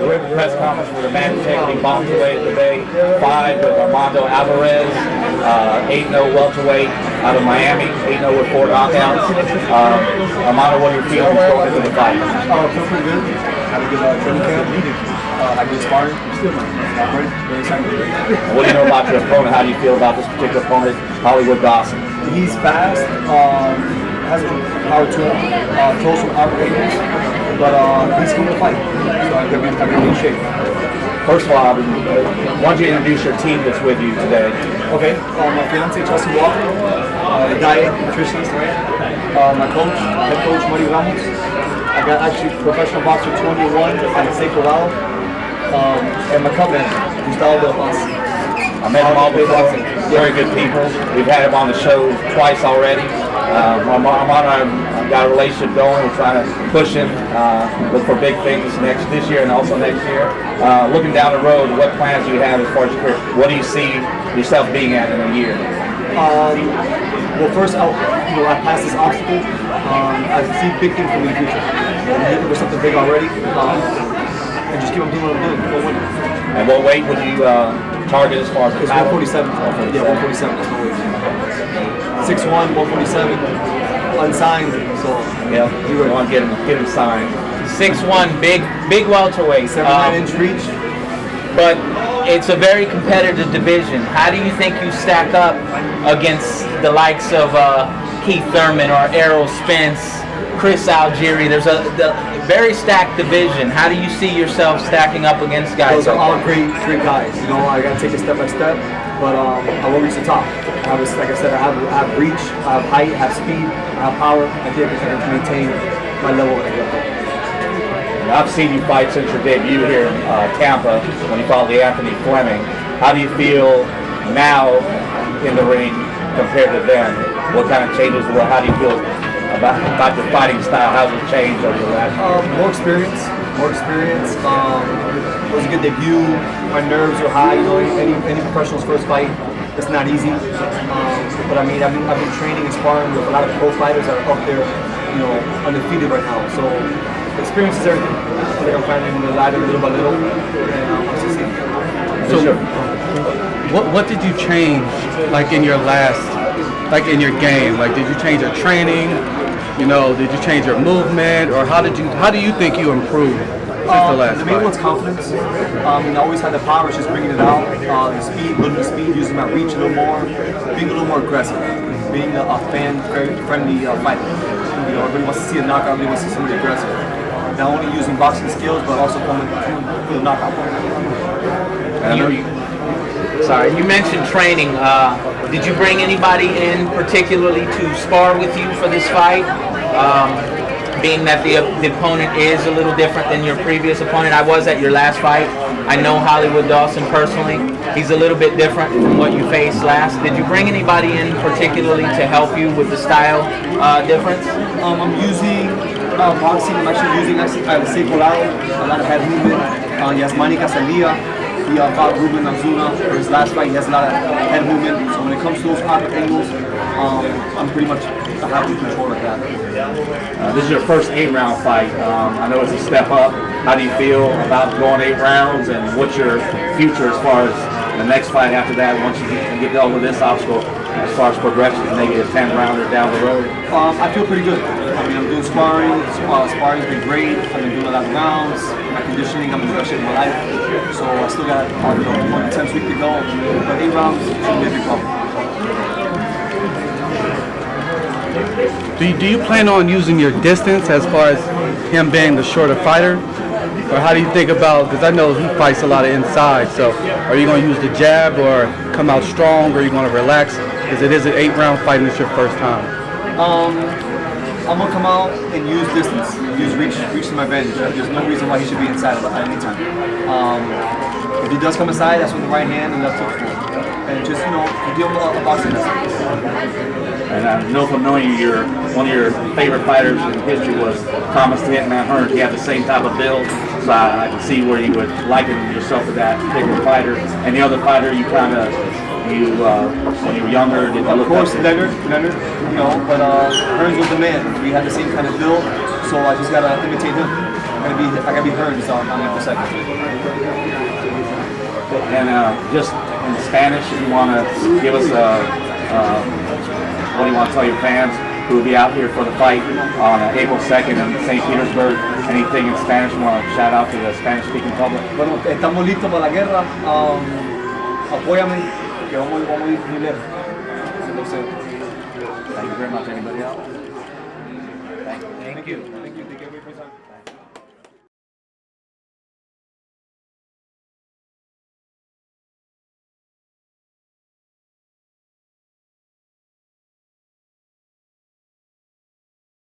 we're at the press conference with a man taking bombs away at the Bay 5 with Armando Alvarez, 8-0 welterweight out of Miami, 8-0 with 4 knockouts. Armando, what are your feelings going into the fight? Feel pretty good. Had a good training camp. I did sparring. Very excited. What do you know about your opponent? How do you feel about this particular opponent, Hollywood Dawson? He's fast. Has a power to him. Throws some out angles, but he's going to fight. So I'm going to be in shape. First of all, why don't you introduce your team that's with you today? Okay. My fiance Chelsea Walker, the diet nutritionist, right? My coach, head coach Mario Ramos. I got actually professional boxer 21 and Seiko Lau. And my cousin, Gustavo. I met him all before. Very good people. We've had him on the show twice already. Armando and I got a relationship going. We're trying to push him, look for big things this year and also next year. Looking down the road, what plans do you have as far as your career? What do you see yourself being at in a year? Well, first, I passed this obstacle. I see big things for me in the future. I'm looking for something big already. And just keep on doing what I'm doing. Go win. And what weight would you target as far as the It's 147. Yeah, 147. That's my weight. 6'1", 147, unsigned. So yeah, you want to get him signed. 6'1", big welterweight. 7'9" reach. But it's a very competitive division. How do you think you stack up against the likes of Keith Thurman or Errol Spence, Chris Algieri? There's a very stacked division. How do you see yourself stacking up against guys? Those are all great guys. You know, I gotta take it step by step, but I will reach the top. Like I said, I have reach, I have height, I have speed, I have power. I think I can maintain my level when I get up there. I've seen you fight since your debut here in Tampa when you fought Anthony Fleming. How do you feel now in the ring compared to then? What kind of changes? How do you feel about your fighting style? How's it changed over the last year? More experience. It was a good debut. My nerves were high. You know, any professional's first fight, it's not easy. But I mean, I've been training and sparring with a lot of pro fighters that are up there, you know, undefeated right now. So experience is everything. I feel like I'm climbing the ladder little by little, and I'm succeeding. So, what did you change, like in your game? Like, did you change your training? You know, did you change your movement, or how do you think you improved since the last The main fight? one's confidence. I always had the power, it's just bringing it out. The speed, building the speed, using my reach a little more, being a little more aggressive, being a fan-friendly fighter. You know, everybody wants to see a knockout, everybody wants to see somebody aggressive. Not only using boxing skills, but also coming for the knockout. You mentioned training. Did you bring anybody in particularly to spar with you for this fight? Being that the opponent is a little different than your previous opponent. I was at your last fight. I know Hollywood Dawson personally. He's a little bit different from what you faced last. Did you bring anybody in particularly to help you with the style difference? I'm using boxing. I'm actually using Seiko Lau, a lot of head movement. Yasmani Casalia. He fought Ruben Azuna for his last fight. He has a lot of head movement. So when it comes to those pocket angles, I'm pretty much happy to control like that. This is your first 8-round fight. I know it's a step up. How do you feel about going 8 rounds, and what's your future as far as the next fight after that? Once you get over this obstacle, as far as progression, maybe a 10-rounder down the road. I feel pretty good. I mean, I'm doing sparring. Sparring's been great. I've been doing a lot of rounds. My conditioning, I'm in the best shape of my life. So I still got more than 10 weeks to go. But 8 rounds shouldn't be a big problem. Do you plan on using your distance as far as him being the shorter fighter? Or how do you think about, because I know he fights a lot of inside, so are you going to use the jab or come out strong, or are you going to relax? Because it is an 8-round fight and it's your first time. I'm going to come out and use distance, use reach to my advantage. There's no reason why he should be inside at any time. If he does come inside, that's with the right hand and left hook for him. And just, give him a boxing lesson. And I know from knowing you, one of your favorite fighters in history was Thomas the Hitman Hearns. He had the same type of build, so I can see where you would liken yourself to that particular fighter. And the other fighter, when you were younger, did you look Of course, Leonard, but Hearns was the man. We had the same kind of build, so I just got to imitate him. gotta be heard on April 2nd. And just in Spanish, if you want to give us what do you want to tell your fans who will be out here for the fight on April 2nd in St. Petersburg? Anything in Spanish you want to shout out to the Spanish-speaking public? Bueno, estamos listos para la guerra. Apóyame, que vamos a ir muy lejos. Thank you very much. Anybody else? Thank you.